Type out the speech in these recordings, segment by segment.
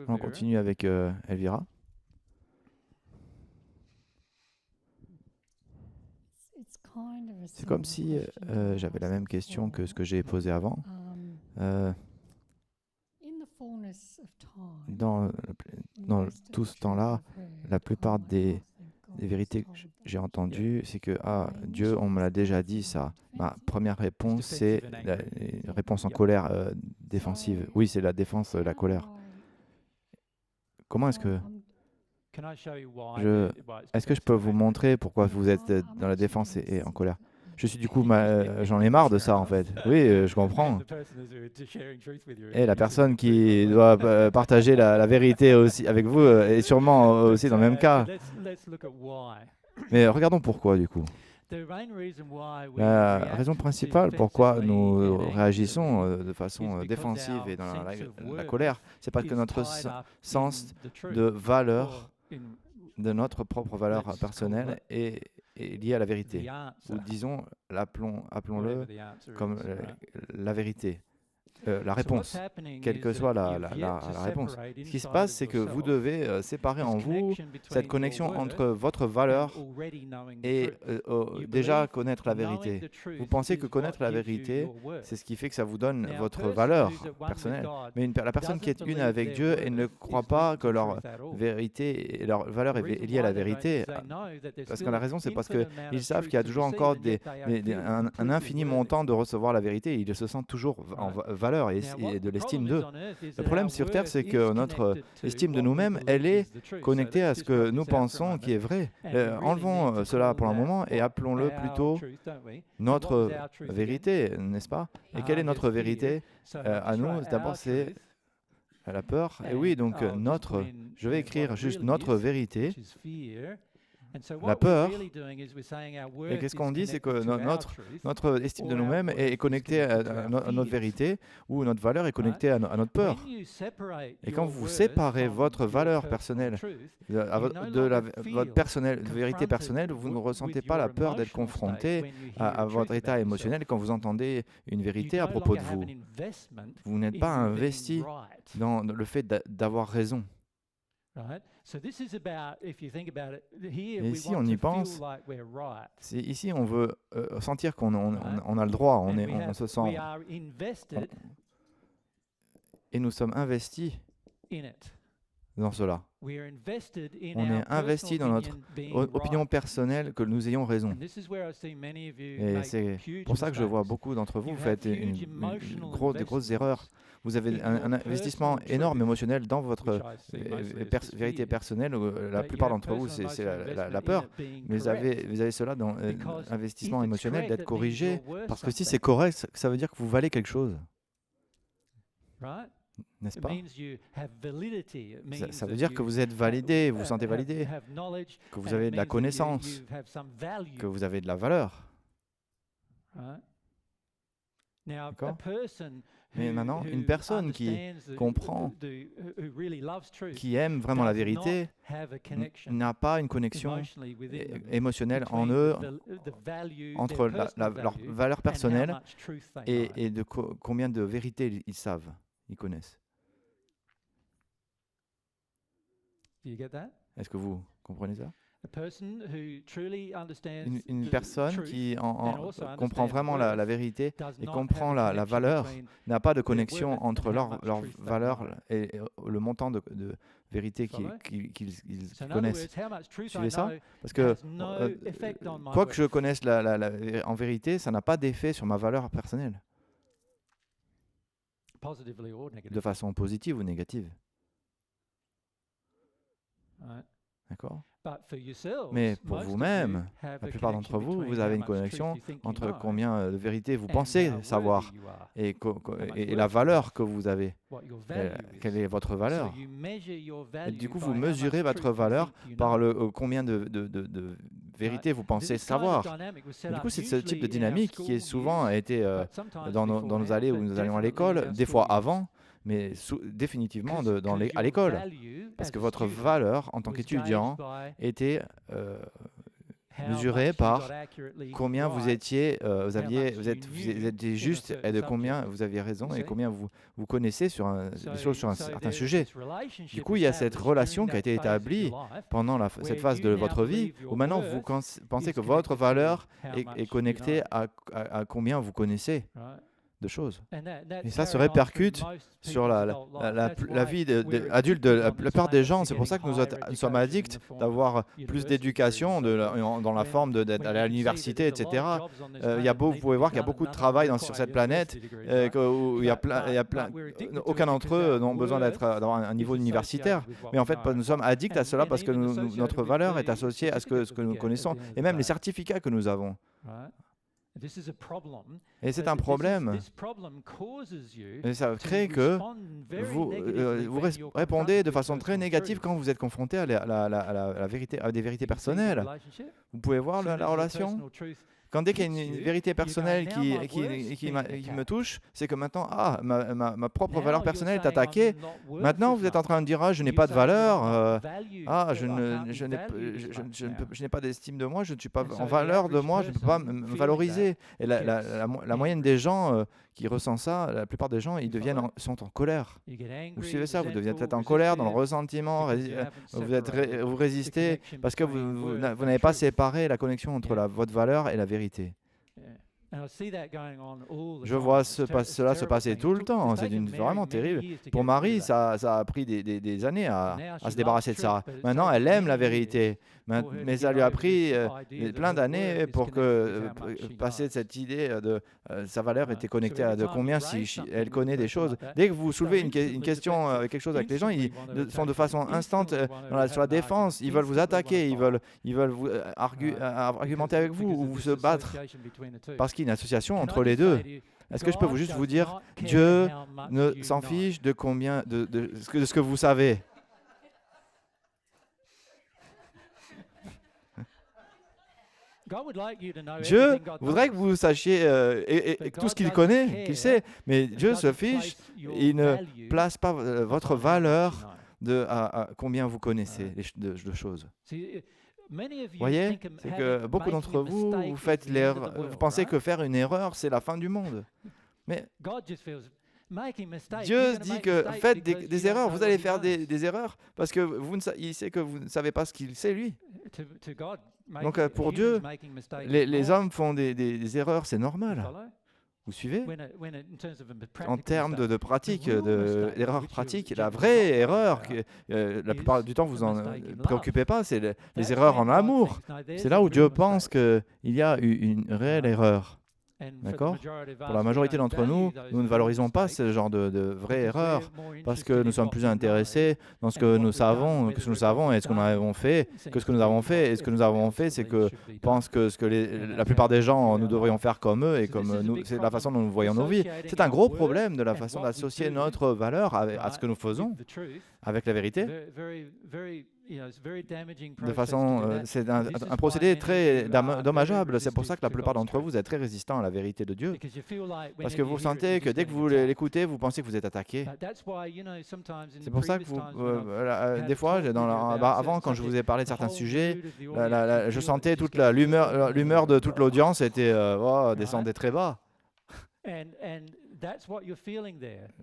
On continue avec Elvira. C'est comme si j'avais la même question que ce que j'ai posé avant. Dans, dans tout ce temps-là, la plupart des vérités que j'ai entendues, c'est que Dieu, on me l'a déjà dit ça. Ma première réponse, c'est la réponse en colère défensive. Oui, c'est la défense, la colère. Comment est-ce que est-ce que je peux vous montrer pourquoi vous êtes dans la défense et en colère? Je suis du coup, j'en ai marre de ça en fait. Oui, je comprends. Et la personne qui doit partager la vérité aussi avec vous est sûrement aussi dans le même cas. Mais regardons pourquoi du coup. La raison principale pourquoi nous réagissons de façon défensive et dans la colère, c'est parce que notre sens de valeur, de notre propre valeur personnelle est lié à la vérité. Ou disons, appelons-le comme la vérité. La réponse, quelle que soit la réponse. Ce qui se passe, c'est que vous devez séparer en vous cette connexion entre votre valeur et déjà connaître la vérité. Vous pensez que connaître la vérité, c'est ce qui fait que ça vous donne votre valeur personnelle. Mais la personne qui est une avec Dieu et ne croit pas que leur vérité et leur valeur est liée à la vérité, parce que la raison, c'est parce qu'ils savent qu'il y a toujours encore un infini montant de recevoir la vérité. Ils se sentent toujours en valeur et de l'estime d'eux. Le problème sur Terre, c'est que notre estime de nous-mêmes, elle est connectée à ce que nous pensons qui est vrai. Enlevons cela pour un moment et appelons-le plutôt notre vérité, n'est-ce pas? Et quelle est notre vérité à nous? D'abord, c'est la peur. Et oui, donc je vais écrire juste notre vérité. La peur, et qu'est-ce qu'on dit, c'est que notre estime de nous-mêmes est connectée à notre vérité, ou notre valeur est connectée à notre peur. Et quand vous séparez votre valeur personnelle votre vérité personnelle, vous ne ressentez pas la peur d'être confronté à votre état émotionnel quand vous entendez une vérité à propos de vous. Vous n'êtes pas investi dans le fait d'avoir raison. Et ici, on y pense. Ici, on veut sentir qu'on a le droit, on se sent. Et nous sommes investis dans cela. On est investi dans notre opinion personnelle que nous ayons raison. Et c'est pour ça que je vois beaucoup d'entre vous faites des grosses erreurs. Vous avez un investissement énorme émotionnel dans votre vérité personnelle. La plupart d'entre vous, c'est la peur. Mais vous avez cela dans l'investissement émotionnel d'être corrigé. Parce que si c'est correct, ça veut dire que vous valez quelque chose. N'est-ce pas? Ça veut dire que vous êtes validé, vous vous sentez validé, que vous avez de la connaissance, que vous avez de la valeur. D'accord? Mais maintenant, une personne qui comprend, qui aime vraiment la vérité, n'a pas une connexion émotionnelle en eux entre leur valeur personnelle et de combien de vérités ils savent, ils connaissent. Est-ce que vous comprenez ça? Une personne qui comprend vraiment la vérité et comprend la valeur n'a pas de connexion entre leur valeur et le montant de vérité qu'ils connaissent. Suivez ça? Parce que quoi que je connaisse en vérité, ça n'a pas d'effet sur ma valeur personnelle, de façon positive ou négative. D'accord? Mais pour vous-même, la plupart d'entre vous, vous avez une connexion entre combien de vérité vous pensez savoir et la valeur que vous avez. Quelle est votre valeur? Et du coup, vous mesurez votre valeur par combien de vérité vous pensez savoir. Et du coup, c'est ce type de dynamique qui est souvent été dans nos allées où nous allions à l'école, des fois avant, mais définitivement à l'école. Parce que votre valeur en tant qu'étudiant était mesuré par combien vous étiez, vous étiez juste et de combien vous aviez raison et combien vous connaissez sur des choses sur un certain sujet. Du coup, il y a cette relation qui a été établie pendant cette phase de votre vie où maintenant vous pensez que votre valeur est connectée à combien vous connaissez de choses. Et ça se répercute sur la vie adulte de la plupart des gens. C'est pour ça que nous sommes addicts d'avoir plus d'éducation dans la forme d'aller à l'université, etc. Vous pouvez voir qu'il y a beaucoup de travail sur cette planète, où aucun d'entre eux n'ont besoin d'avoir un niveau universitaire. Mais en fait, nous sommes addicts à cela parce que notre valeur est associée à ce que nous connaissons et même les certificats que nous avons. Et c'est un problème. Et ça crée que vous répondez de façon très négative quand vous êtes confronté à des vérités personnelles. Vous pouvez voir la relation. Dès qu'il y a une vérité personnelle qui me touche, c'est que maintenant, ma propre valeur personnelle est attaquée. Maintenant, vous êtes en train de dire, je n'ai pas de valeur, je n'ai pas d'estime de moi, je ne suis pas en valeur de moi, je ne peux pas me valoriser. Et la moyenne des gens qui ressentent ça, la plupart des gens, sont en colère. Vous suivez ça, vous devenez peut-être en colère, dans le ressentiment, vous résistez parce que vous n'avez pas séparé la connexion entre votre valeur et la vérité. Je vois cela se passer tout le temps. C'est vraiment terrible. Pour Marie, ça a pris des années à se débarrasser de ça. Maintenant, elle aime la vérité. Mais ça lui a pris plein d'années pour passer de cette idée de sa valeur était connectée à de combien si elle connaît des choses. Dès que vous soulevez une question, quelque chose avec les gens, ils sont de façon instante sur la défense. Ils veulent vous attaquer, ils veulent vous argumenter avec vous ou vous se battre parce qu'il y a une association entre les deux. Est-ce que je peux juste vous dire, Dieu ne s'en fiche de combien de ce que vous savez. Dieu voudrait que vous sachiez tout ce qu'il connaît, qu'il sait, mais Dieu se fiche, il ne place pas votre valeur à combien vous connaissez de choses. Vous voyez, c'est que beaucoup d'entre vous, vous pensez que faire une erreur, c'est la fin du monde. Mais Dieu dit que faites des erreurs, vous allez faire des erreurs parce que il sait que vous ne savez pas ce qu'il sait, lui. Donc pour Dieu, les hommes font des erreurs, c'est normal. Vous suivez? En termes de pratique, d'erreur pratique, la vraie erreur, la plupart du temps vous en préoccupez pas, c'est les erreurs en amour. C'est là où Dieu pense qu'il y a une réelle erreur. D'accord? Pour la majorité d'entre nous, nous ne valorisons pas ce genre de vraies erreurs parce que nous sommes plus intéressés dans ce que nous savons, et ce que nous avons fait, que ce que nous avons fait. Et ce que nous avons fait, c'est que pense que la plupart des gens, nous devrions faire comme eux et comme nous. C'est la façon dont nous voyons nos vies. C'est un gros problème de la façon d'associer notre valeur à ce que nous faisons avec la vérité. C'est un procédé très dommageable. C'est pour ça que la plupart d'entre vous êtes très résistants à la vérité de Dieu. Parce que vous sentez que dès que vous l'écoutez, vous pensez que vous êtes attaqué. C'est pour ça que des fois, avant, quand je vous ai parlé de certains sujets, je sentais toute l'humeur de toute l'audience descendait très bas.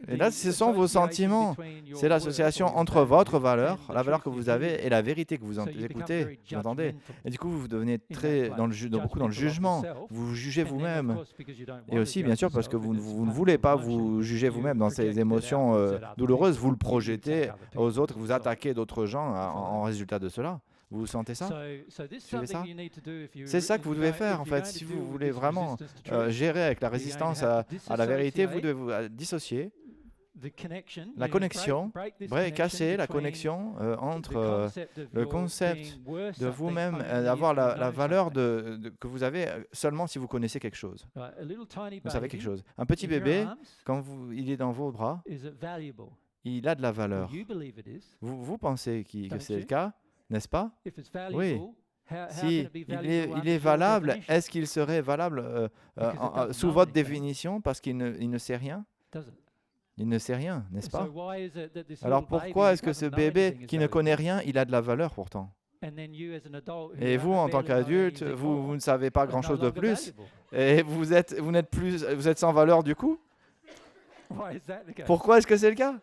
Et là, ce sont vos sentiments. C'est l'association entre votre valeur, la valeur que vous avez, et la vérité que vous écoutez, vous entendez. Et du coup, vous devenez beaucoup dans le jugement. Vous jugez vous-même. Et aussi, bien sûr, parce que vous ne voulez pas vous juger vous-même dans ces émotions douloureuses, vous le projetez aux autres, vous attaquez d'autres gens en résultat de cela. Vous sentez ça? Suivez ça? C'est ça que vous devez faire, en fait. Si vous voulez vraiment gérer avec la résistance à la vérité, vous devez vous dissocier. La connexion, casser la connexion entre le concept de vous-même, d'avoir la valeur que vous avez seulement si vous connaissez quelque chose. Vous savez quelque chose. Un petit bébé, quand il est dans vos bras, il a de la valeur. Vous pensez que c'est le cas? N'est-ce pas? Oui. Si il est valable, est-ce qu'il serait valable sous votre définition parce qu'il ne sait rien? Il ne sait rien, n'est-ce pas? Alors pourquoi est-ce que ce bébé qui ne connaît rien, il a de la valeur pourtant? Et vous, en tant qu'adulte, vous ne savez pas grand-chose de plus. Et vous êtes sans valeur du coup. Pourquoi est-ce que c'est le cas?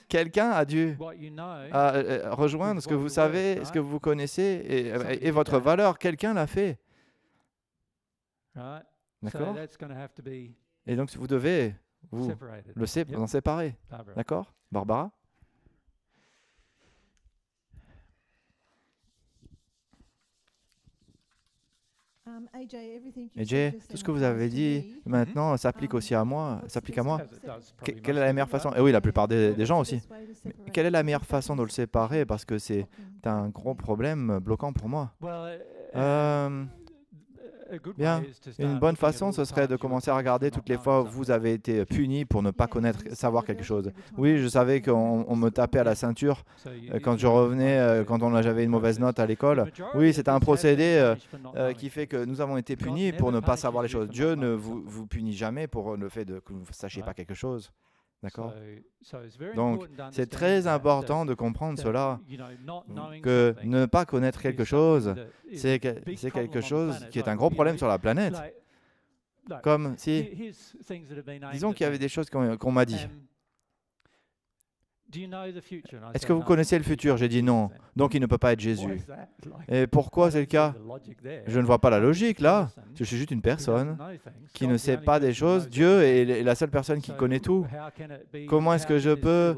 Quelqu'un a dû rejoindre ce que vous savez, ce que vous connaissez et votre valeur. Quelqu'un l'a fait. D'accord? Et donc, vous devez vous en séparer. D'accord? Barbara? AJ, tout ce que vous avez dit maintenant s'applique aussi à moi, s'applique à moi. Quelle est la meilleure façon? Et oui, la plupart des gens aussi. Mais quelle est la meilleure façon de le séparer? Parce que c'est un gros problème bloquant pour moi. Bien, une bonne façon, ce serait de commencer à regarder toutes les fois où vous avez été puni pour ne pas savoir quelque chose. Oui, je savais qu'on me tapait à la ceinture quand je revenais, quand j'avais une mauvaise note à l'école. Oui, c'est un procédé qui fait que nous avons été punis pour ne pas savoir les choses. Dieu ne vous punit jamais pour le fait que vous ne sachiez pas quelque chose. D'accord? Donc, c'est très important de comprendre cela, que ne pas connaître quelque chose, c'est quelque chose qui est un gros problème sur la planète. Comme si, disons qu'il y avait des choses qu'on m'a dit. Est-ce que vous connaissez le futur? J'ai dit non. Donc il ne peut pas être Jésus. Et pourquoi c'est le cas? Je ne vois pas la logique là. Je suis juste une personne qui ne sait pas des choses. Dieu est la seule personne qui connaît tout. Comment est-ce que je peux,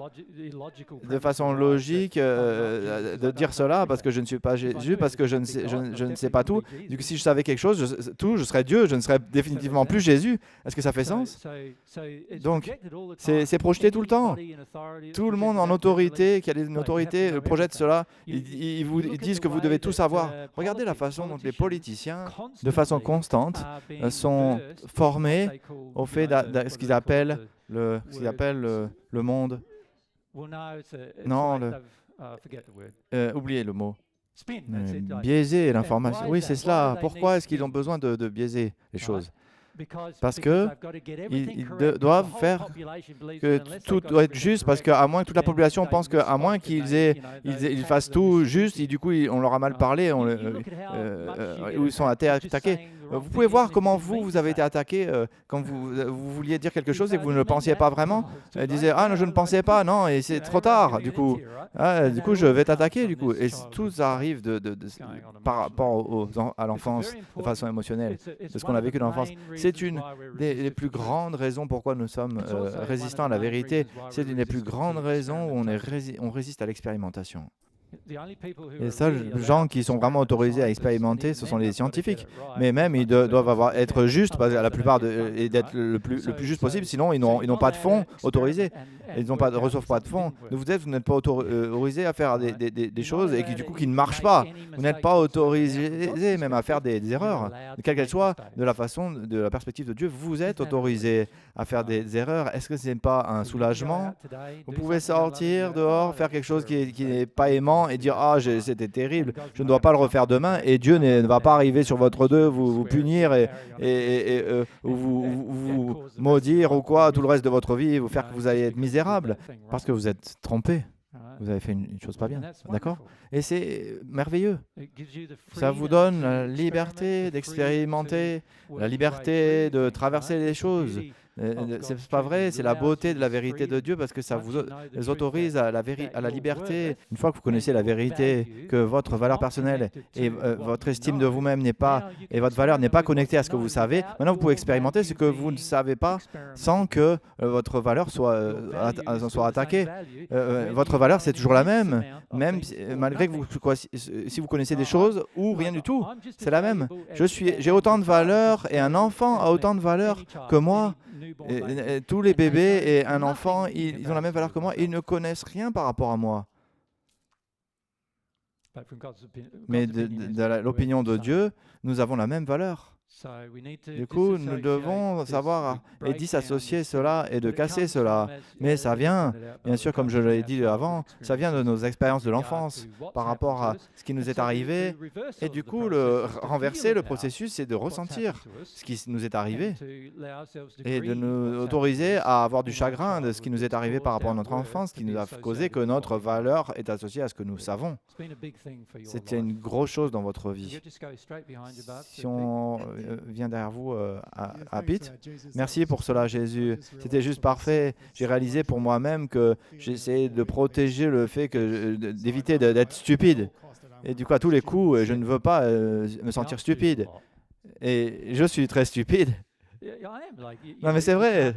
de façon logique, de dire cela parce que je ne suis pas Jésus, parce que je ne sais pas tout. Du coup, si je savais quelque chose, je serais Dieu, je ne serais définitivement plus Jésus. Est-ce que ça fait sens? Donc, c'est projeté tout le temps. Tout le monde en autorité, qui a une autorité, projette cela. Ils vous disent que vous devez tout savoir. Regardez la façon dont les politiciens, de façon constante, sont formés au fait de ce qu'ils appellent le monde. Non, oubliez le mot. Biaiser l'information. Oui, c'est cela. Pourquoi est-ce qu'ils ont besoin de biaiser les choses? Parce que ils doivent faire que tout doit être juste, parce qu'à moins que toute la population pense qu'à moins qu'ils fassent tout juste, et du coup on leur a mal parlé, ou ils sont attaqués. Vous pouvez voir comment vous avez été attaqué quand vous vouliez dire quelque chose et que vous ne le pensiez pas vraiment. Ils disaient « Ah non, je ne pensais pas, non, et c'est trop tard, du coup. Je vais t'attaquer, du coup. » Et tout ça arrive par rapport à l'enfance de façon émotionnelle, de ce qu'on a vécu dans l'enfance. C'est une des plus grandes raisons pourquoi nous sommes résistants à la vérité. C'est une des plus grandes raisons où on résiste à l'expérimentation. Les seuls gens qui sont vraiment autorisés à expérimenter, ce sont les scientifiques. Mais même, ils doivent être justes, parce que la plupart et d'être le plus juste possible, sinon ils n'ont pas de fonds autorisés. Ils ne reçoivent pas de fonds. Vous n'êtes pas autorisé à faire des choses et qui, du coup, qui ne marchent pas. Vous n'êtes pas autorisé même à faire des erreurs. Quelle qu'elle soit, de la perspective de Dieu, vous êtes autorisé à faire des erreurs. Est-ce que ce n'est pas un soulagement? Vous pouvez sortir dehors, faire quelque chose qui n'est pas aimant et dire « Ah, c'était terrible, je ne dois pas le refaire demain » et Dieu ne va pas arriver sur votre dos, vous punir et vous maudire ou quoi tout le reste de votre vie et vous faire que vous allez être misérable parce que vous êtes trompé. Vous avez fait une chose pas bien, d'accord? Et c'est merveilleux. Ça vous donne la liberté d'expérimenter, la liberté de traverser les choses. C'est pas vrai, c'est la beauté de la vérité de Dieu parce que ça vous autorise à la liberté. Une fois que vous connaissez la vérité, que votre valeur personnelle et votre estime de vous-même et votre valeur n'est pas connectée à ce que vous savez, maintenant vous pouvez expérimenter ce que vous ne savez pas sans que votre valeur soit attaquée. Votre valeur, c'est toujours la même malgré que si vous connaissez des choses ou rien du tout, c'est la même. J'ai autant de valeur et un enfant a autant de valeur que moi. Et tous les bébés et un enfant, ils ont la même valeur que moi. Ils ne connaissent rien par rapport à moi. Mais de l'opinion de Dieu, nous avons la même valeur. Du coup, nous devons savoir et dissocier cela et de casser cela. Mais ça vient, bien sûr, comme je l'ai dit avant, ça vient de nos expériences de l'enfance par rapport à ce qui nous est arrivé. Et du coup, renverser le processus, c'est de ressentir ce qui nous est arrivé et de nous autoriser à avoir du chagrin de ce qui nous est arrivé par rapport à notre enfance, qui nous a causé que notre valeur est associée à ce que nous savons. C'était une grosse chose dans votre vie. Si on vient derrière vous à Pete, merci pour cela, Jésus. C'était juste parfait. J'ai réalisé pour moi-même que j'essayais de protéger le fait d'éviter d'être stupide. Et du coup, à tous les coups, je ne veux pas me sentir stupide. Et je suis très stupide. Non, mais c'est vrai.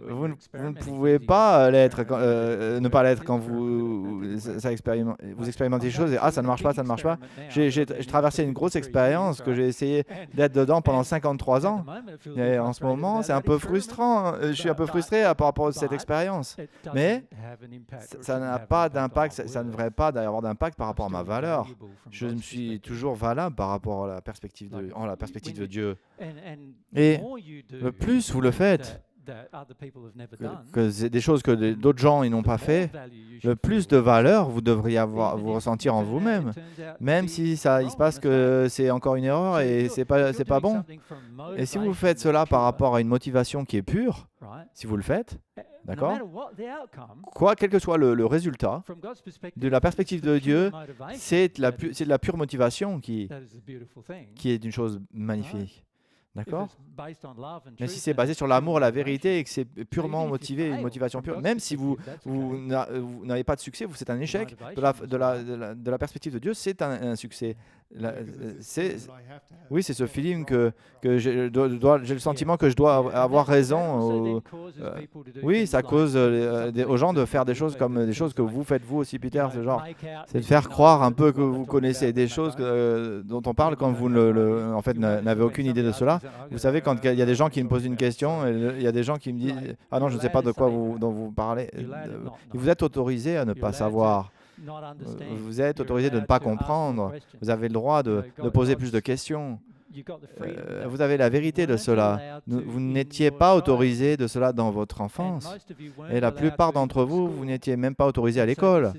Vous ne pouvez pas l'être, ne pas l'être quand vous expérimentez des choses et ça ne marche pas, ça ne marche pas. J'ai traversé une grosse expérience que j'ai essayé d'être dedans pendant 53 ans. Et en ce moment, c'est un peu frustrant. Je suis un peu frustré par rapport à cette expérience. Mais ça n'a pas d'impact, ça ne devrait pas avoir d'impact par rapport à ma valeur. Je me suis toujours valable par rapport à la perspective de Dieu. Et le plus vous le faites, que c'est des choses que d'autres gens n'ont pas fait, le plus de valeur vous devriez vous ressentir en vous-même. Même si il se passe que c'est encore une erreur et c'est pas bon. Et si vous faites cela par rapport à une motivation qui est pure, si vous le faites, d'accord, quel que soit le résultat, de la perspective de Dieu, c'est de la pure motivation qui est une chose magnifique. D'accord? Mais si c'est basé sur l'amour, la vérité et que c'est purement motivé, une motivation pure, même si vous n'avez pas de succès, c'est un échec, de la perspective de Dieu, c'est un succès. Oui, c'est ce feeling que j'ai le sentiment que je dois avoir raison. Oui, ça cause aux gens de faire des choses comme des choses que vous faites vous aussi, Peter. C'est de faire croire un peu que vous connaissez des choses dont on parle quand vous en fait n'avez aucune idée de cela. Vous savez, quand il y a des gens qui me posent une question, il y a des gens qui me disent « Ah non, je ne sais pas de quoi dont vous parlez ». Vous êtes autorisé à ne pas savoir. Vous êtes autorisé de ne pas comprendre. Vous avez le droit de poser plus de questions. Vous avez la vérité de cela. Vous n'étiez pas autorisé de cela dans votre enfance. Et la plupart d'entre vous, vous n'étiez même pas autorisé à l'école.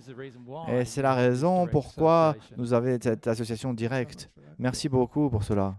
Et c'est la raison pourquoi nous avons cette association directe. Merci beaucoup pour cela.